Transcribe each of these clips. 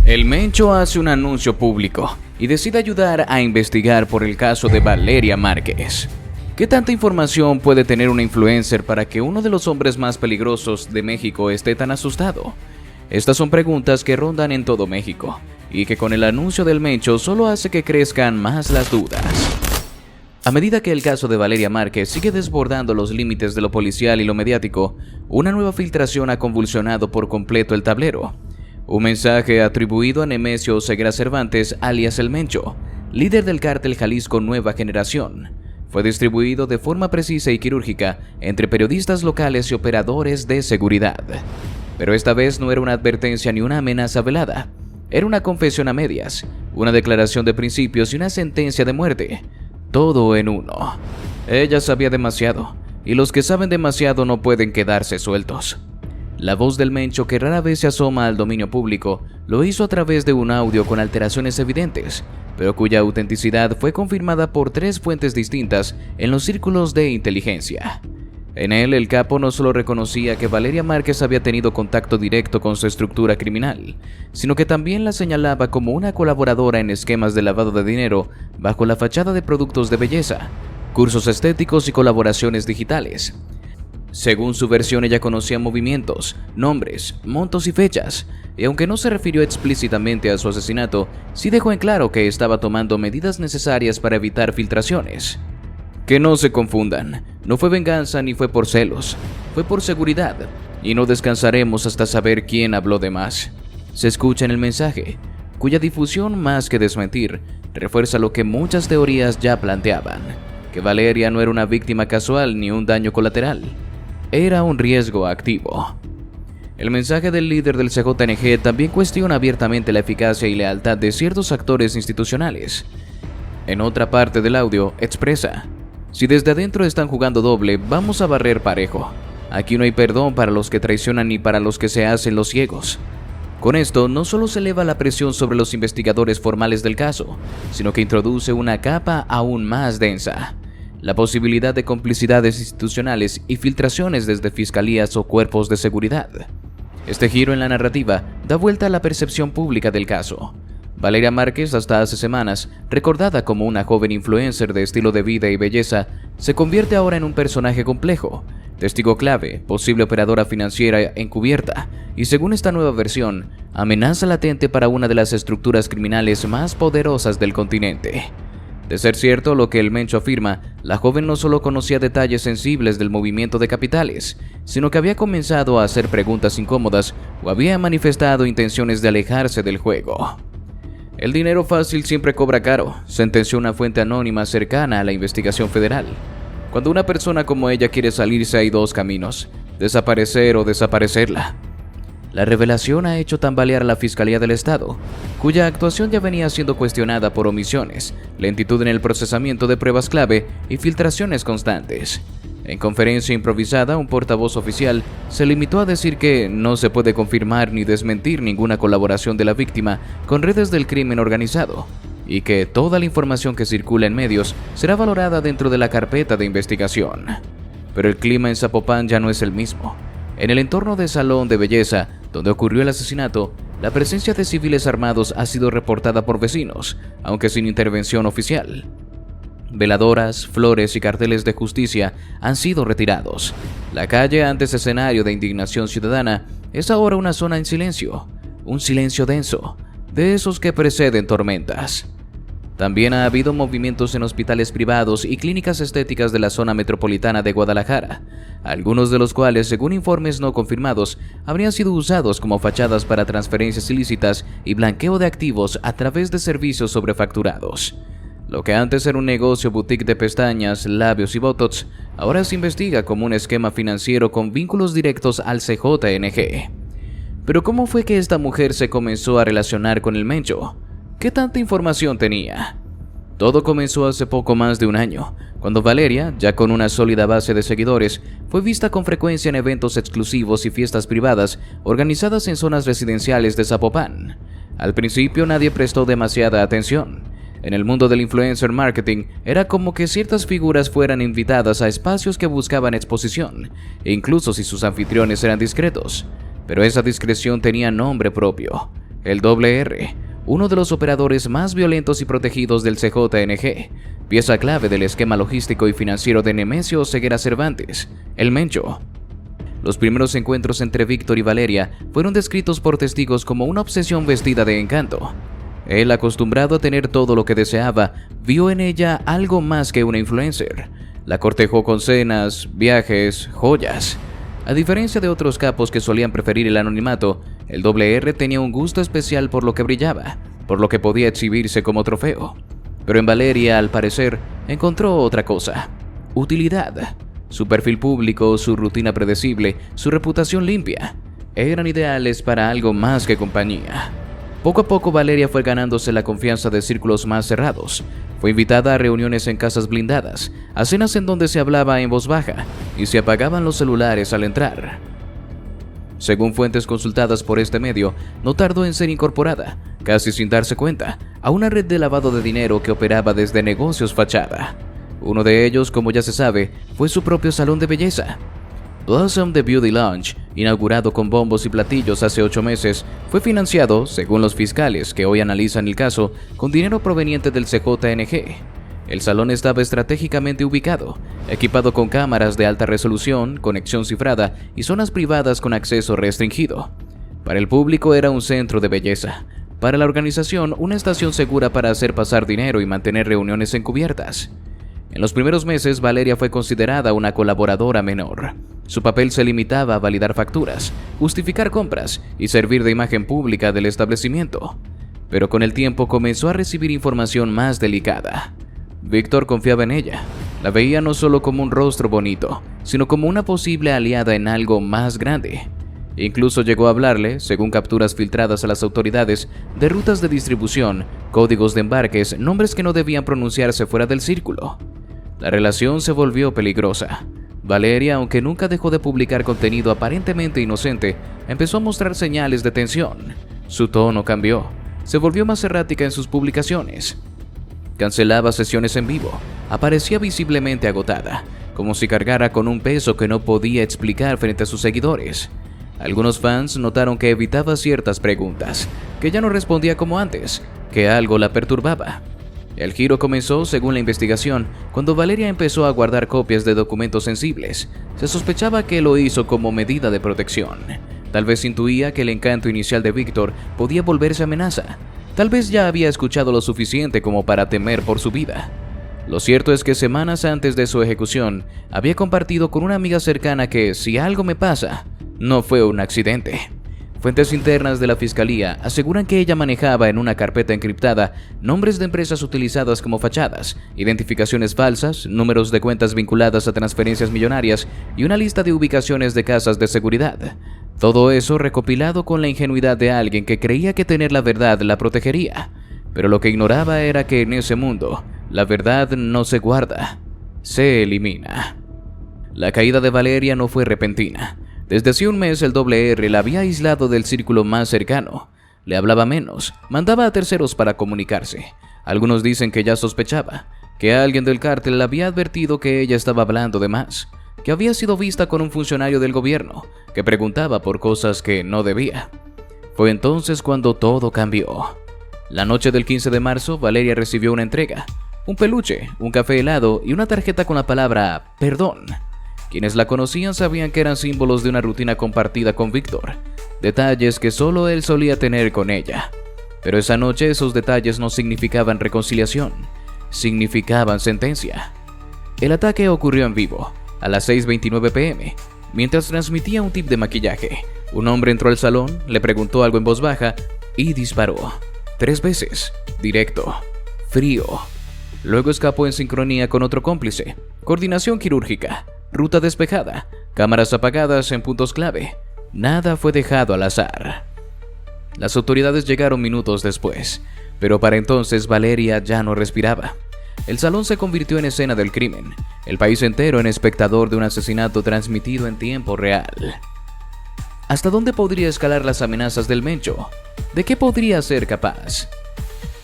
El Mencho hace un anuncio público y decide ayudar a investigar por el caso de Valeria Márquez. ¿Qué tanta información puede tener una influencer para que uno de los hombres más peligrosos de México esté tan asustado? Estas son preguntas que rondan en todo México y que con el anuncio del Mencho solo hace que crezcan más las dudas. A medida que el caso de Valeria Márquez sigue desbordando los límites de lo policial y lo mediático, una nueva filtración ha convulsionado por completo el tablero. Un mensaje atribuido a Nemesio Ceguera Cervantes, alias El Mencho, líder del cártel Jalisco Nueva Generación, fue distribuido de forma precisa y quirúrgica entre periodistas locales y operadores de seguridad. Pero esta vez no era una advertencia ni una amenaza velada. Era una confesión a medias, una declaración de principios y una sentencia de muerte. Todo en uno. Ella sabía demasiado, y los que saben demasiado no pueden quedarse sueltos. La voz del Mencho, que rara vez se asoma al dominio público, lo hizo a través de un audio con alteraciones evidentes, pero cuya autenticidad fue confirmada por 3 fuentes distintas en los círculos de inteligencia. En él, el capo no solo reconocía que Valeria Márquez había tenido contacto directo con su estructura criminal, sino que también la señalaba como una colaboradora en esquemas de lavado de dinero bajo la fachada de productos de belleza, cursos estéticos y colaboraciones digitales. Según su versión, ella conocía movimientos, nombres, montos y fechas, y aunque no se refirió explícitamente a su asesinato, sí dejó en claro que estaba tomando medidas necesarias para evitar filtraciones. Que no se confundan, no fue venganza ni fue por celos, fue por seguridad, y no descansaremos hasta saber quién habló de más. Se escucha en el mensaje, cuya difusión, más que desmentir, refuerza lo que muchas teorías ya planteaban, que Valeria no era una víctima casual ni un daño colateral. Era un riesgo activo. El mensaje del líder del CJNG también cuestiona abiertamente la eficacia y lealtad de ciertos actores institucionales. En otra parte del audio expresa: si desde adentro están jugando doble, vamos a barrer parejo. Aquí no hay perdón para los que traicionan ni para los que se hacen los ciegos. Con esto no solo se eleva la presión sobre los investigadores formales del caso, sino que introduce una capa aún más densa: la posibilidad de complicidades institucionales y filtraciones desde fiscalías o cuerpos de seguridad. Este giro en la narrativa da vuelta a la percepción pública del caso. Valeria Márquez, hasta hace semanas recordada como una joven influencer de estilo de vida y belleza, se convierte ahora en un personaje complejo, testigo clave, posible operadora financiera encubierta y, según esta nueva versión, amenaza latente para una de las estructuras criminales más poderosas del continente. De ser cierto lo que el Mencho afirma, la joven no solo conocía detalles sensibles del movimiento de capitales, sino que había comenzado a hacer preguntas incómodas o había manifestado intenciones de alejarse del juego. El dinero fácil siempre cobra caro, sentenció una fuente anónima cercana a la investigación federal. Cuando una persona como ella quiere salirse hay 2 caminos: desaparecer o desaparecerla. La revelación ha hecho tambalear a la Fiscalía del Estado, cuya actuación ya venía siendo cuestionada por omisiones, lentitud en el procesamiento de pruebas clave y filtraciones constantes. En conferencia improvisada, un portavoz oficial se limitó a decir que no se puede confirmar ni desmentir ninguna colaboración de la víctima con redes del crimen organizado, y que toda la información que circula en medios será valorada dentro de la carpeta de investigación. Pero el clima en Zapopan ya no es el mismo. En el entorno del salón de belleza donde ocurrió el asesinato, la presencia de civiles armados ha sido reportada por vecinos, aunque sin intervención oficial. Veladoras, flores y carteles de justicia han sido retirados. La calle, antes escenario de indignación ciudadana, es ahora una zona en silencio, un silencio denso, de esos que preceden tormentas. También ha habido movimientos en hospitales privados y clínicas estéticas de la zona metropolitana de Guadalajara, algunos de los cuales, según informes no confirmados, habrían sido usados como fachadas para transferencias ilícitas y blanqueo de activos a través de servicios sobrefacturados. Lo que antes era un negocio boutique de pestañas, labios y botox, ahora se investiga como un esquema financiero con vínculos directos al CJNG. Pero ¿cómo fue que esta mujer se comenzó a relacionar con el Mencho? ¿Qué tanta información tenía? Todo comenzó hace poco más de un año, cuando Valeria, ya con una sólida base de seguidores, fue vista con frecuencia en eventos exclusivos y fiestas privadas organizadas en zonas residenciales de Zapopan. Al principio nadie prestó demasiada atención. En el mundo del influencer marketing era como que ciertas figuras fueran invitadas a espacios que buscaban exposición, incluso si sus anfitriones eran discretos. Pero esa discreción tenía nombre propio. El R, uno de los operadores más violentos y protegidos del CJNG, pieza clave del esquema logístico y financiero de Nemesio Ceguera Cervantes, el Mencho. Los primeros encuentros entre Víctor y Valeria fueron descritos por testigos como una obsesión vestida de encanto. Él, acostumbrado a tener todo lo que deseaba, vio en ella algo más que una influencer. La cortejó con cenas, viajes, joyas. A diferencia de otros capos que solían preferir el anonimato, el R tenía un gusto especial por lo que brillaba, por lo que podía exhibirse como trofeo. Pero en Valeria, al parecer, encontró otra cosa: utilidad. Su perfil público, su rutina predecible, su reputación limpia, eran ideales para algo más que compañía. Poco a poco Valeria fue ganándose la confianza de círculos más cerrados. Fue invitada a reuniones en casas blindadas, a cenas en donde se hablaba en voz baja y se apagaban los celulares al entrar. Según fuentes consultadas por este medio, no tardó en ser incorporada, casi sin darse cuenta, a una red de lavado de dinero que operaba desde negocios fachada. Uno de ellos, como ya se sabe, fue su propio salón de belleza. Blossom The Beauty Lounge, inaugurado con bombos y platillos hace 8 meses, fue financiado, según los fiscales que hoy analizan el caso, con dinero proveniente del CJNG. El salón estaba estratégicamente ubicado, equipado con cámaras de alta resolución, conexión cifrada y zonas privadas con acceso restringido. Para el público era un centro de belleza. Para la organización, una estación segura para hacer pasar dinero y mantener reuniones encubiertas. En los primeros meses, Valeria fue considerada una colaboradora menor. Su papel se limitaba a validar facturas, justificar compras y servir de imagen pública del establecimiento. Pero con el tiempo comenzó a recibir información más delicada. Víctor confiaba en ella. La veía no solo como un rostro bonito, sino como una posible aliada en algo más grande. Incluso llegó a hablarle, según capturas filtradas a las autoridades, de rutas de distribución, códigos de embarques, nombres que no debían pronunciarse fuera del círculo. La relación se volvió peligrosa. Valeria, aunque nunca dejó de publicar contenido aparentemente inocente, empezó a mostrar señales de tensión. Su tono cambió. Se volvió más errática en sus publicaciones. Cancelaba sesiones en vivo. Aparecía visiblemente agotada, como si cargara con un peso que no podía explicar frente a sus seguidores. Algunos fans notaron que evitaba ciertas preguntas, que ya no respondía como antes, que algo la perturbaba. El giro comenzó, según la investigación, cuando Valeria empezó a guardar copias de documentos sensibles. Se sospechaba que lo hizo como medida de protección. Tal vez intuía que el encanto inicial de Víctor podía volverse amenaza. Tal vez ya había escuchado lo suficiente como para temer por su vida. Lo cierto es que semanas antes de su ejecución, había compartido con una amiga cercana que, si algo me pasa, no fue un accidente. Fuentes internas de la fiscalía aseguran que ella manejaba en una carpeta encriptada nombres de empresas utilizadas como fachadas, identificaciones falsas, números de cuentas vinculadas a transferencias millonarias y una lista de ubicaciones de casas de seguridad. Todo eso recopilado con la ingenuidad de alguien que creía que tener la verdad la protegería. Pero lo que ignoraba era que en ese mundo, la verdad no se guarda, se elimina. La caída de Valeria no fue repentina. Desde hace un mes el R la había aislado del círculo más cercano. Le hablaba menos, mandaba a terceros para comunicarse. Algunos dicen que ya sospechaba, que alguien del cártel le había advertido que ella estaba hablando de más, que había sido vista con un funcionario del gobierno, que preguntaba por cosas que no debía. Fue entonces cuando todo cambió. La noche del 15 de marzo, Valeria recibió una entrega, un peluche, un café helado y una tarjeta con la palabra perdón. Quienes la conocían sabían que eran símbolos de una rutina compartida con Víctor, detalles que solo él solía tener con ella. Pero esa noche esos detalles no significaban reconciliación, significaban sentencia. El ataque ocurrió en vivo, a las 6:29 p.m., mientras transmitía un tip de maquillaje. Un hombre entró al salón, le preguntó algo en voz baja y disparó. 3 veces, directo, frío. Luego escapó en sincronía con otro cómplice. Coordinación quirúrgica, ruta despejada, cámaras apagadas en puntos clave. Nada fue dejado al azar. Las autoridades llegaron minutos después, pero para entonces Valeria ya no respiraba. El salón se convirtió en escena del crimen, el país entero en espectador de un asesinato transmitido en tiempo real. ¿Hasta dónde podría escalar las amenazas del Mencho? ¿De qué podría ser capaz?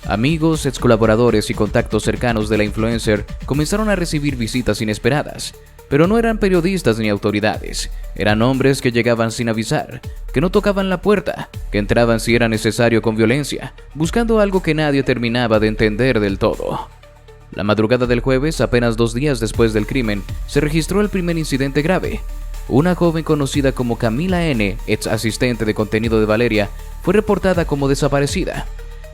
Amigos, ex colaboradores y contactos cercanos de la influencer comenzaron a recibir visitas inesperadas. Pero no eran periodistas ni autoridades, eran hombres que llegaban sin avisar, que no tocaban la puerta, que entraban si era necesario con violencia, buscando algo que nadie terminaba de entender del todo. La madrugada del jueves, apenas 2 días después del crimen, se registró el primer incidente grave. Una joven conocida como Camila N., ex asistente de contenido de Valeria, fue reportada como desaparecida.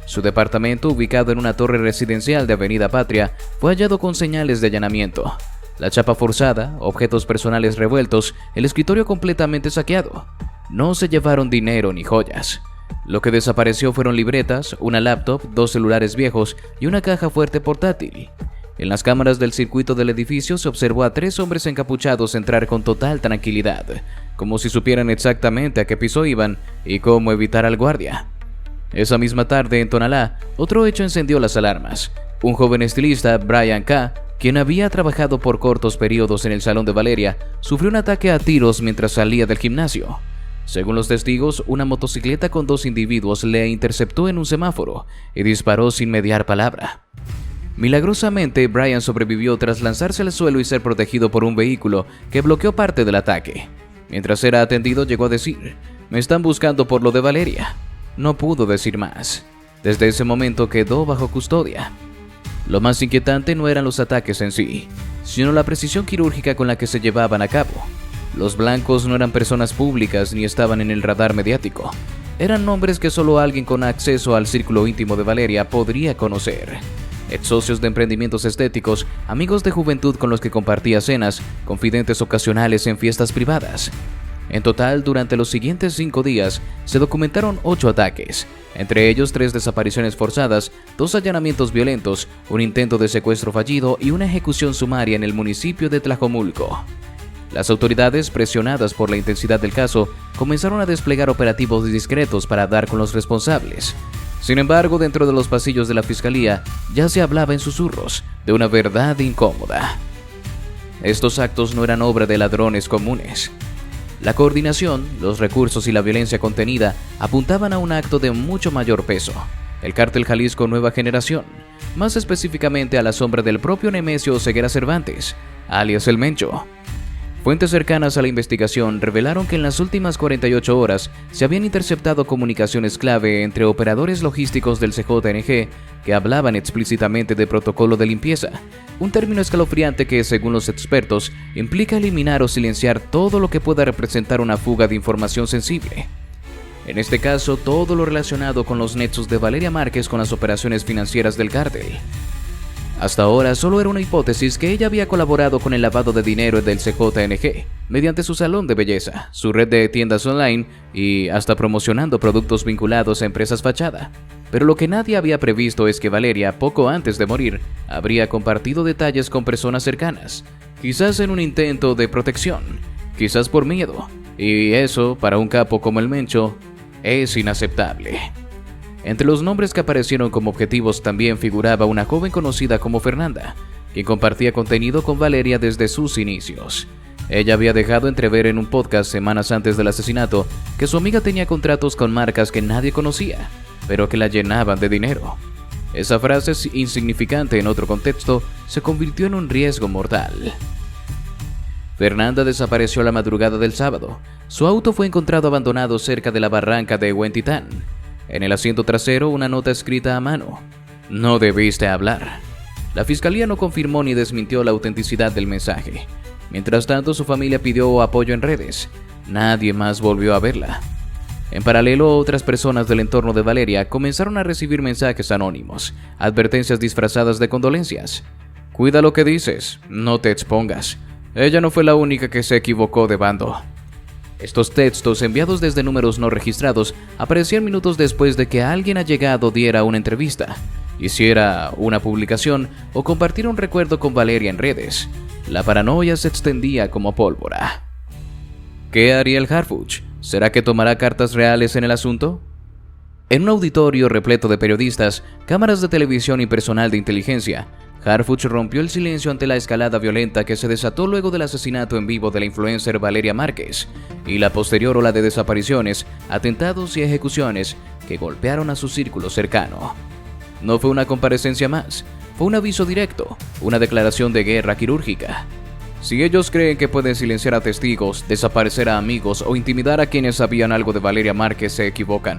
Su departamento, ubicado en una torre residencial de Avenida Patria, fue hallado con señales de allanamiento. La chapa forzada, objetos personales revueltos, el escritorio completamente saqueado. No se llevaron dinero ni joyas. Lo que desapareció fueron libretas, una laptop, 2 celulares viejos y una caja fuerte portátil. En las cámaras del circuito del edificio se observó a 3 hombres encapuchados entrar con total tranquilidad, como si supieran exactamente a qué piso iban y cómo evitar al guardia. Esa misma tarde en Tonalá, otro hecho encendió las alarmas. Un joven estilista, Brian K., quien había trabajado por cortos periodos en el salón de Valeria, sufrió un ataque a tiros mientras salía del gimnasio. Según los testigos, una motocicleta con 2 individuos le interceptó en un semáforo y disparó sin mediar palabra. Milagrosamente, Brian sobrevivió tras lanzarse al suelo y ser protegido por un vehículo que bloqueó parte del ataque. Mientras era atendido, llegó a decir: "Me están buscando por lo de Valeria". No pudo decir más. Desde ese momento quedó bajo custodia. Lo más inquietante no eran los ataques en sí, sino la precisión quirúrgica con la que se llevaban a cabo. Los blancos no eran personas públicas ni estaban en el radar mediático. Eran nombres que solo alguien con acceso al círculo íntimo de Valeria podría conocer. Ex socios de emprendimientos estéticos, amigos de juventud con los que compartía cenas, confidentes ocasionales en fiestas privadas. En total, durante los siguientes 5 días, se documentaron 8 ataques, entre ellos 3 desapariciones forzadas, 2 allanamientos violentos, un intento de secuestro fallido y una ejecución sumaria en el municipio de Tlajomulco. Las autoridades, presionadas por la intensidad del caso, comenzaron a desplegar operativos discretos para dar con los responsables. Sin embargo, dentro de los pasillos de la fiscalía, ya se hablaba en susurros de una verdad incómoda. Estos actos no eran obra de ladrones comunes. La coordinación, los recursos y la violencia contenida apuntaban a un acto de mucho mayor peso: el Cártel Jalisco Nueva Generación, más específicamente a la sombra del propio Nemesio Ceguera Cervantes, alias El Mencho. Fuentes cercanas a la investigación revelaron que en las últimas 48 horas se habían interceptado comunicaciones clave entre operadores logísticos del CJNG que hablaban explícitamente de protocolo de limpieza, un término escalofriante que, según los expertos, implica eliminar o silenciar todo lo que pueda representar una fuga de información sensible. En este caso, todo lo relacionado con los nexos de Valeria Márquez con las operaciones financieras del cártel. Hasta ahora solo era una hipótesis que ella había colaborado con el lavado de dinero del CJNG, mediante su salón de belleza, su red de tiendas online y hasta promocionando productos vinculados a empresas fachada. Pero lo que nadie había previsto es que Valeria, poco antes de morir, habría compartido detalles con personas cercanas, quizás en un intento de protección, quizás por miedo, y eso, para un capo como el Mencho, es inaceptable. Entre los nombres que aparecieron como objetivos también figuraba una joven conocida como Fernanda, quien compartía contenido con Valeria desde sus inicios. Ella había dejado entrever en un podcast semanas antes del asesinato que su amiga tenía contratos con marcas que nadie conocía, pero que la llenaban de dinero. Esa frase, insignificante en otro contexto, se convirtió en un riesgo mortal. Fernanda desapareció la madrugada del sábado. Su auto fue encontrado abandonado cerca de la barranca de Huentitán. En el asiento trasero, una nota escrita a mano: "No debiste hablar". La fiscalía no confirmó ni desmintió la autenticidad del mensaje. Mientras tanto, su familia pidió apoyo en redes. Nadie más volvió a verla. En paralelo, otras personas del entorno de Valeria comenzaron a recibir mensajes anónimos, advertencias disfrazadas de condolencias. "Cuida lo que dices, no te expongas. Ella no fue la única que se equivocó de bando". Estos textos, enviados desde números no registrados, aparecían minutos después de que alguien allegado diera una entrevista, hiciera una publicación o compartiera un recuerdo con Valeria en redes. La paranoia se extendía como pólvora. ¿Qué haría el Harfuch? ¿Será que tomará cartas reales en el asunto? En un auditorio repleto de periodistas, cámaras de televisión y personal de inteligencia, Harfuch rompió el silencio ante la escalada violenta que se desató luego del asesinato en vivo de la influencer Valeria Márquez y la posterior ola de desapariciones, atentados y ejecuciones que golpearon a su círculo cercano. No fue una comparecencia más, fue un aviso directo, una declaración de guerra quirúrgica. Si ellos creen que pueden silenciar a testigos, desaparecer a amigos o intimidar a quienes sabían algo de Valeria Márquez, se equivocan.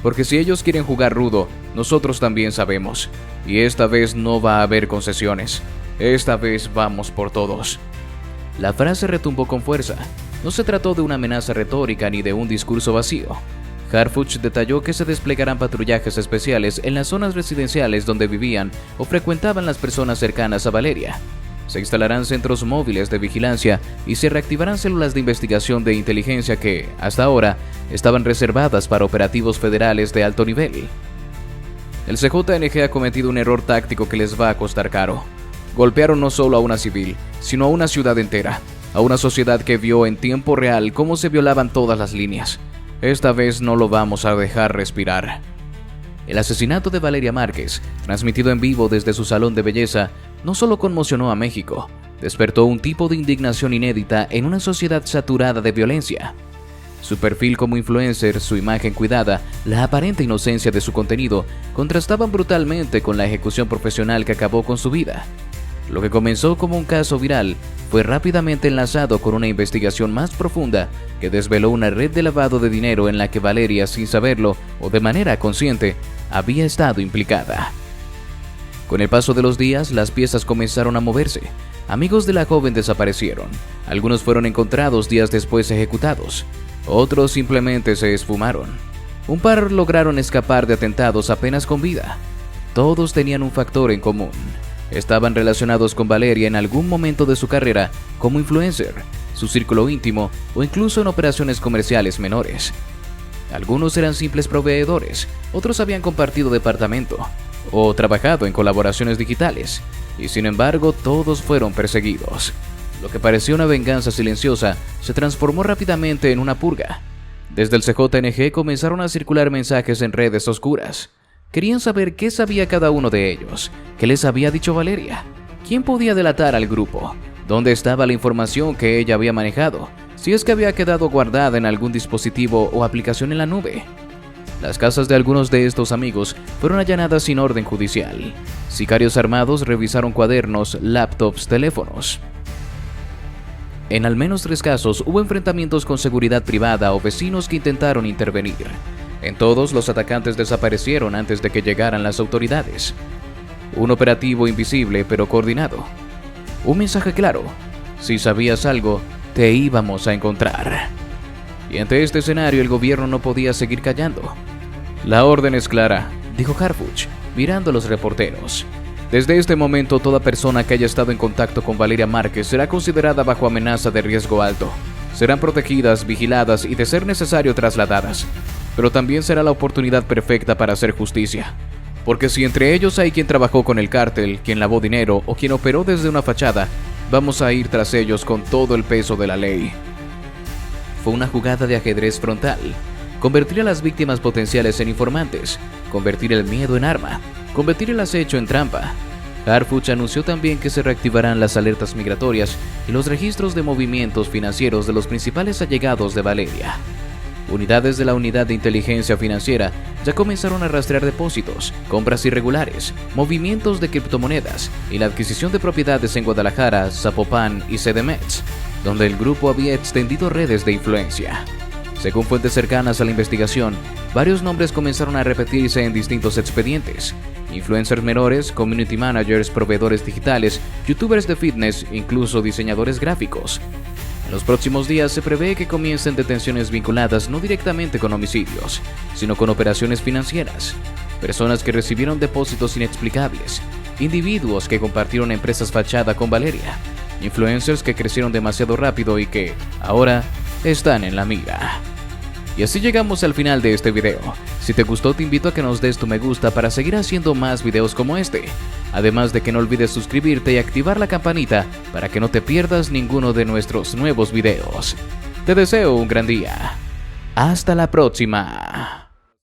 Porque si ellos quieren jugar rudo, nosotros también sabemos. Y esta vez no va a haber concesiones. Esta vez vamos por todos. La frase retumbó con fuerza. No se trató de una amenaza retórica ni de un discurso vacío. Harfuch detalló que se desplegarán patrullajes especiales en las zonas residenciales donde vivían o frecuentaban las personas cercanas a Valeria. Se instalarán centros móviles de vigilancia y se reactivarán células de investigación de inteligencia que, hasta ahora, estaban reservadas para operativos federales de alto nivel. El CJNG ha cometido un error táctico que les va a costar caro. Golpearon no solo a una civil, sino a una ciudad entera, a una sociedad que vio en tiempo real cómo se violaban todas las líneas. Esta vez no lo vamos a dejar respirar. El asesinato de Valeria Márquez, transmitido en vivo desde su salón de belleza, no solo conmocionó a México, despertó un tipo de indignación inédita en una sociedad saturada de violencia. Su perfil como influencer, su imagen cuidada, la aparente inocencia de su contenido, contrastaban brutalmente con la ejecución profesional que acabó con su vida. Lo que comenzó como un caso viral fue rápidamente enlazado con una investigación más profunda que desveló una red de lavado de dinero en la que Valeria, sin saberlo o de manera consciente, había estado implicada. Con el paso de los días, las piezas comenzaron a moverse. Amigos de la joven desaparecieron. Algunos fueron encontrados días después ejecutados. Otros simplemente se esfumaron. Un par lograron escapar de atentados apenas con vida. Todos tenían un factor en común. Estaban relacionados con Valeria en algún momento de su carrera como influencer, su círculo íntimo o incluso en operaciones comerciales menores. Algunos eran simples proveedores, otros habían compartido departamento o trabajado en colaboraciones digitales, y sin embargo todos fueron perseguidos. Lo que parecía una venganza silenciosa se transformó rápidamente en una purga. Desde el CJNG comenzaron a circular mensajes en redes oscuras. Querían saber qué sabía cada uno de ellos, qué les había dicho Valeria, quién podía delatar al grupo, dónde estaba la información que ella había manejado, si es que había quedado guardada en algún dispositivo o aplicación en la nube. Las casas de algunos de estos amigos fueron allanadas sin orden judicial. Sicarios armados revisaron cuadernos, laptops, teléfonos. En al menos 3 casos hubo enfrentamientos con seguridad privada o vecinos que intentaron intervenir. En todos, los atacantes desaparecieron antes de que llegaran las autoridades. Un operativo invisible pero coordinado. Un mensaje claro: si sabías algo, te íbamos a encontrar. Y ante este escenario, el gobierno no podía seguir callando. La orden es clara, dijo Harfuch, mirando a los reporteros. Desde este momento, toda persona que haya estado en contacto con Valeria Márquez será considerada bajo amenaza de riesgo alto. Serán protegidas, vigiladas y, de ser necesario, trasladadas. Pero también será la oportunidad perfecta para hacer justicia. Porque si entre ellos hay quien trabajó con el cártel, quien lavó dinero o quien operó desde una fachada, vamos a ir tras ellos con todo el peso de la ley. Fue una jugada de ajedrez frontal. Convertir a las víctimas potenciales en informantes, convertir el miedo en arma, convertir el acecho en trampa. Harfuch anunció también que se reactivarán las alertas migratorias y los registros de movimientos financieros de los principales allegados de Valeria. Unidades de la Unidad de Inteligencia Financiera ya comenzaron a rastrear depósitos, compras irregulares, movimientos de criptomonedas y la adquisición de propiedades en Guadalajara, Zapopan y CDMX, donde el grupo había extendido redes de influencia. Según fuentes cercanas a la investigación, varios nombres comenzaron a repetirse en distintos expedientes: influencers menores, community managers, proveedores digitales, youtubers de fitness, incluso diseñadores gráficos. En los próximos días se prevé que comiencen detenciones vinculadas no directamente con homicidios, sino con operaciones financieras, personas que recibieron depósitos inexplicables, individuos que compartieron empresas fachada con Valeria, influencers que crecieron demasiado rápido y que, ahora, están en la mira. Y así llegamos al final de este video. Si te gustó, te invito a que nos des tu me gusta para seguir haciendo más videos como este. Además de que no olvides suscribirte y activar la campanita para que no te pierdas ninguno de nuestros nuevos videos. Te deseo un gran día. Hasta la próxima.